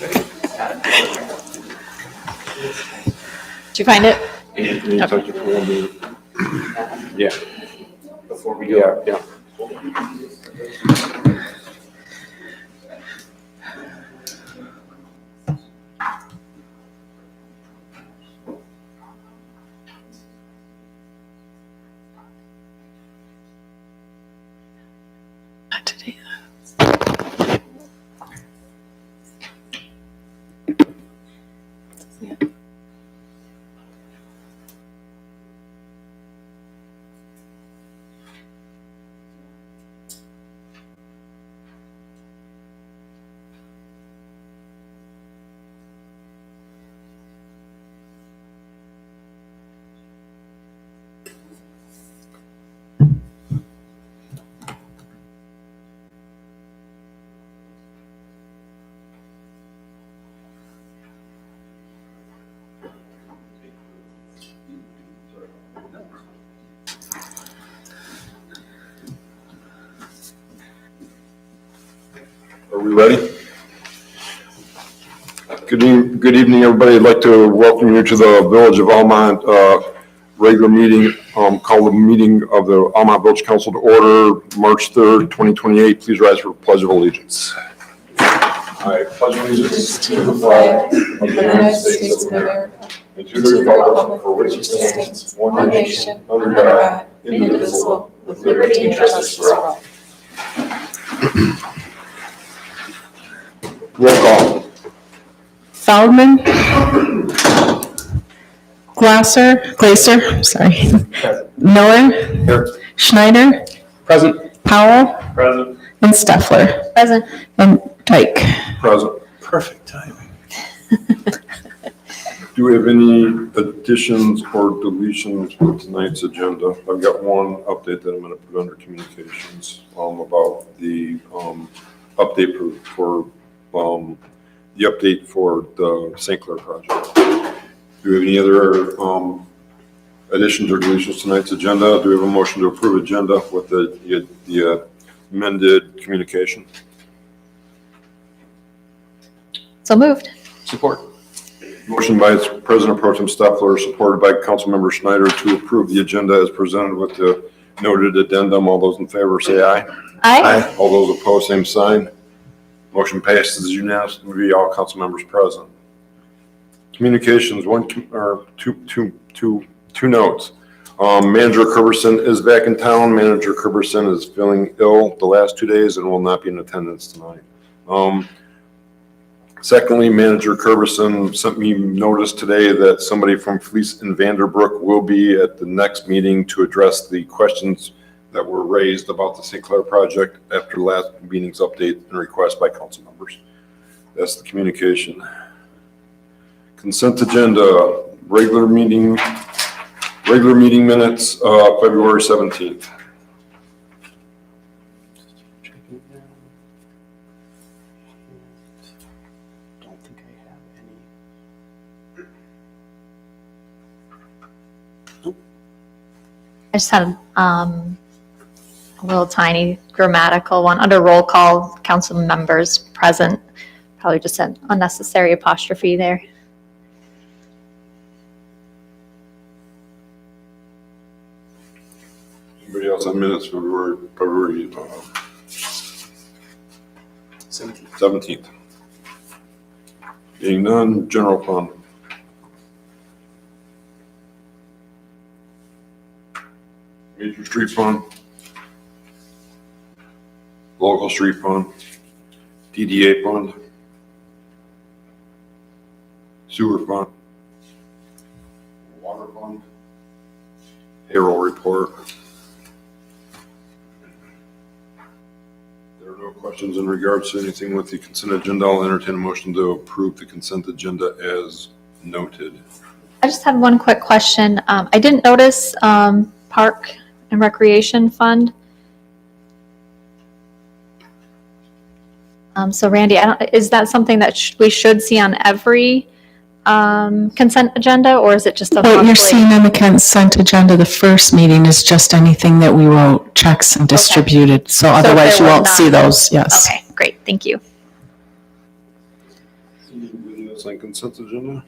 Did you find it? Yeah. Before we go. Yeah. Not today. Are we ready? Good evening, everybody. I'd like to welcome you to the Village of Almont regular meeting. Call the meeting of the Almont Village Council to order March 3rd, 2028. Please rise for Pledge of Allegiance. I pledge allegiance to the flag of the United States of America and to the republic for which it stands, one nation, under God, indivisible, with liberty and justice for all. Roll call. Feldman. Glaser, sorry. Miller. Here. Schneider. Present. Powell. Present. And Steffler. Present. And Dyke. Present. Perfect timing. Do we have any additions or deletions for tonight's agenda? I've got one update that I'm going to put under communications about the update for the update for the St. Clair project. Do we have any other additions or deletions to tonight's agenda? Do we have a motion to approve agenda with the amended communication? So moved. Support. Motion by President Pro Tem Steffler, supported by Councilmember Schneider to approve the agenda as presented with the noted addendum. All those in favor say aye. Aye. All those opposed, same sign. Motion passes unanimously, all council members present. Communications, two notes. Manager Kerberson is back in town. Manager Kerberson is feeling ill the last 2 days and will not be in attendance tonight. Secondly, Manager Kerberson sent me notice today that somebody from Fleece and Vanderbrook will be at the next meeting to address the questions that were raised about the St. Clair project after last meeting's update and request by council members. That's the communication. Consent agenda, regular meeting minutes, February 17th. Don't think I have any. I just had a little tiny grammatical one. Under roll call, council members present. Probably just an unnecessary apostrophe there. Anybody else on minutes, February 17th? Being none, general fund. Major street fund. Local street fund. DDA fund. Sewer fund. Water fund. Payroll report. There are no questions in regards to anything with the consent agenda. I'll entertain a motion to approve the consent agenda as noted. I just had one quick question. I didn't notice Park and Recreation Fund. So Randy, is that something that we should see on every consent agenda, or is it just a What you're seeing on the consent agenda, the first meeting is just anything that we wrote checks and distributed. So otherwise you there won't was see not- those, yes. Okay, great, thank you. canceling consent agenda?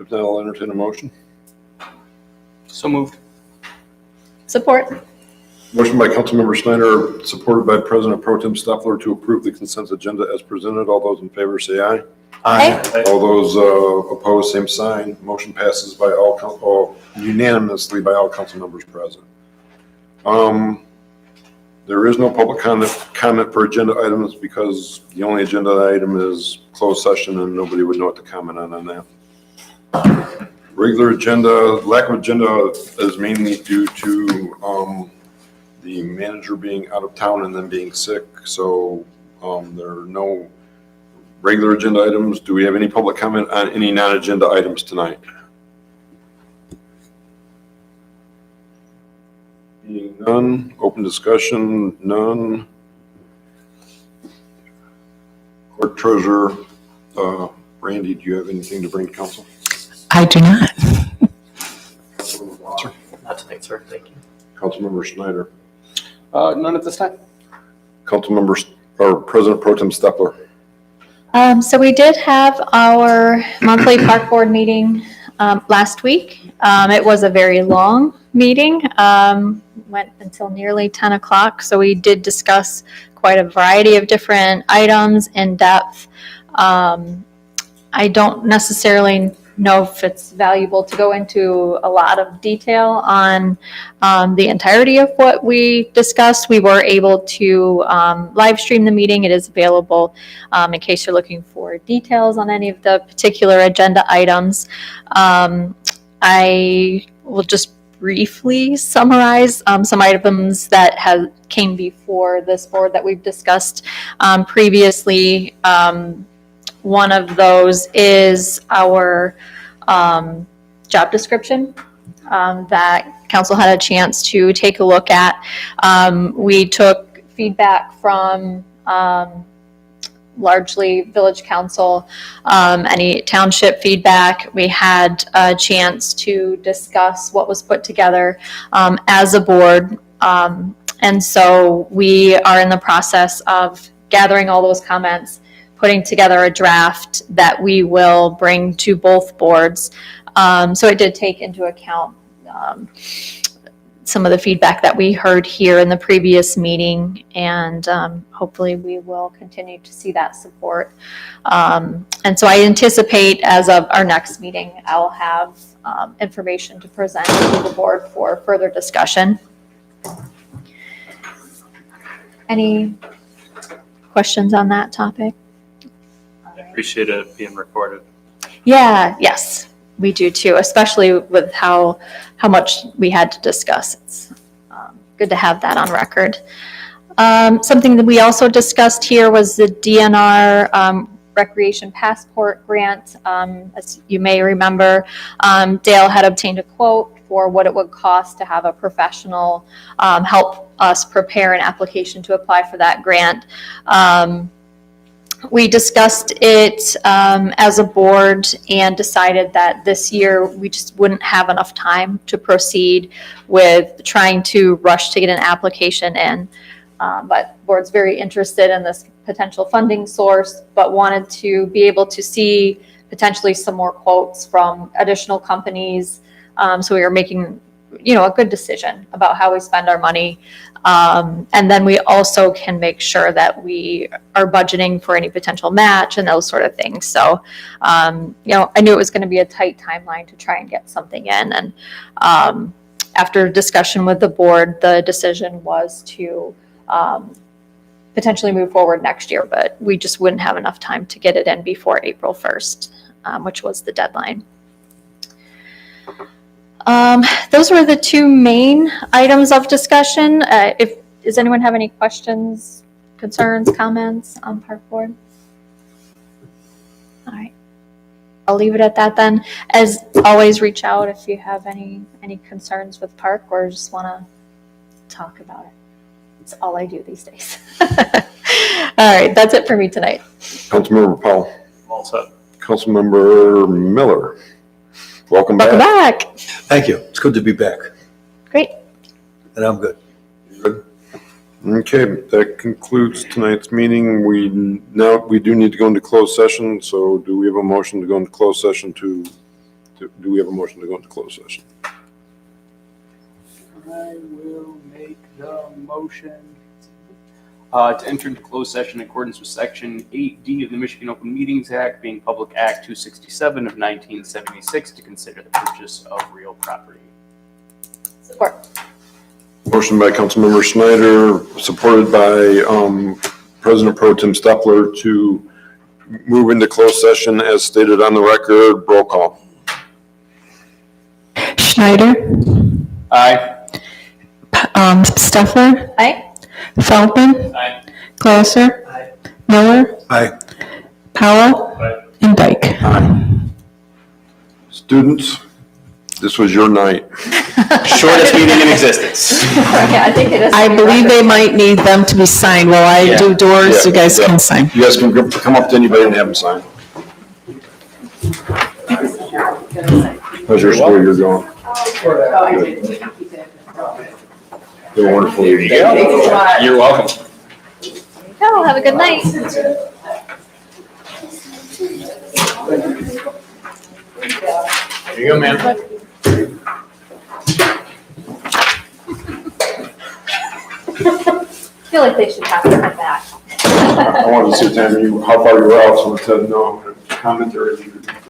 If not, I'll entertain a motion. So moved. Support. Motion by Councilmember Schneider, supported by President Pro Tem Stoffler to approve the consent agenda as presented. All those in favor say aye. Aye. All those opposed, same sign. Motion passes by unanimously by all council members present. There is no public comment for agenda items because the only agenda item is closed session and nobody would know what to comment on that. Regular agenda, lack of agenda is mainly due to the manager being out of town and then being sick. So there are no regular agenda items. Do we have any public comment on any non-agenda items tonight? Being none, open discussion, none. Clerk Treasurer, Randy, do you have anything to bring to council? I do not. Not tonight, sir. Thank you. Councilmember Schneider. None at this time. Councilmember or President Pro Tem Stepler. So we did have our monthly park board meeting last week. It was a very long meeting, went until nearly 10 o'clock. So we did discuss quite a variety of different items in depth. I don't necessarily know if it's valuable to go into a lot of detail on the entirety of what we discussed. We were able to live stream the meeting. It is available in case you're looking for details on any of the particular agenda items. I will just briefly summarize some items that came before this board that we've discussed previously. One of those is our job description that council had a chance to take a look at. We took feedback from largely village council, any township feedback. We had a chance to discuss what was put together as a board. And so we are in the process of gathering all those comments, putting together a draft that we will bring to both boards. So it did take into account some of the feedback that we heard here in the previous meeting, and hopefully we will continue to see that support. And so I anticipate as of our next meeting, I'll have information to present to the board for further discussion. Any questions on that topic? I appreciate it being recorded. Yeah, yes, we do too, especially with how much we had to discuss. It's good to have that on record. Something that we also discussed here was the DNR Recreation Passport Grant. As you may remember, Dale had obtained a quote for what it would cost to have a professional help us prepare an application to apply for that grant. We discussed it as a board and decided that this year we just wouldn't have enough time to proceed with trying to rush to get an application in. But the board's very interested in this potential funding source, but wanted to be able to see potentially some more quotes from additional companies. So we were making, a good decision about how we spend our money. And then we also can make sure that we are budgeting for any potential match and those sort of things. So, I knew it was going to be a tight timeline to try and get something in. And after discussion with the board, the decision was to potentially move forward next year, but we just wouldn't have enough time to get it in before April 1st, which was the deadline. Those were the two main items of discussion. Does anyone have any questions, concerns, comments on Park Board? All right. I'll leave it at that then. As always, reach out if you have any concerns with Park or just want to talk about it. It's all I do these days. All right, that's it for me tonight. Councilmember Powell. All set. Councilmember Miller. Welcome Welcome back. back. Thank you. It's good to be back, Great. and I'm good. Good. Okay, that concludes tonight's meeting. We do need to go into closed session, so do we have a motion to go into closed session do we have a motion to go into closed session? I will make the motion to enter into closed session in accordance with Section 8D of the Michigan Open Meetings Act, being Public Act 267 of 1976, to consider the purchase of real property. Support. Motion by Councilmember Schneider, supported by President Pro Tem Stepler to move into closed session as stated on the record. Roll call. Schneider, Aye. Steffler, Aye. Feldman, Aye. Glasser, Miller, Aye. Powell, and Dyke. Students, this was your night. Shortest meeting in existence. Yeah, I think it is. I believe they might need them to be signed. While I do doors, you guys can sign. You guys can come up to anybody and have them sign. How's your school year going? You're wonderful. You're welcome. Oh, have a good night. There you go, man. I feel like they should have to come back. I wanted to see how far you were out, so I said no commentary.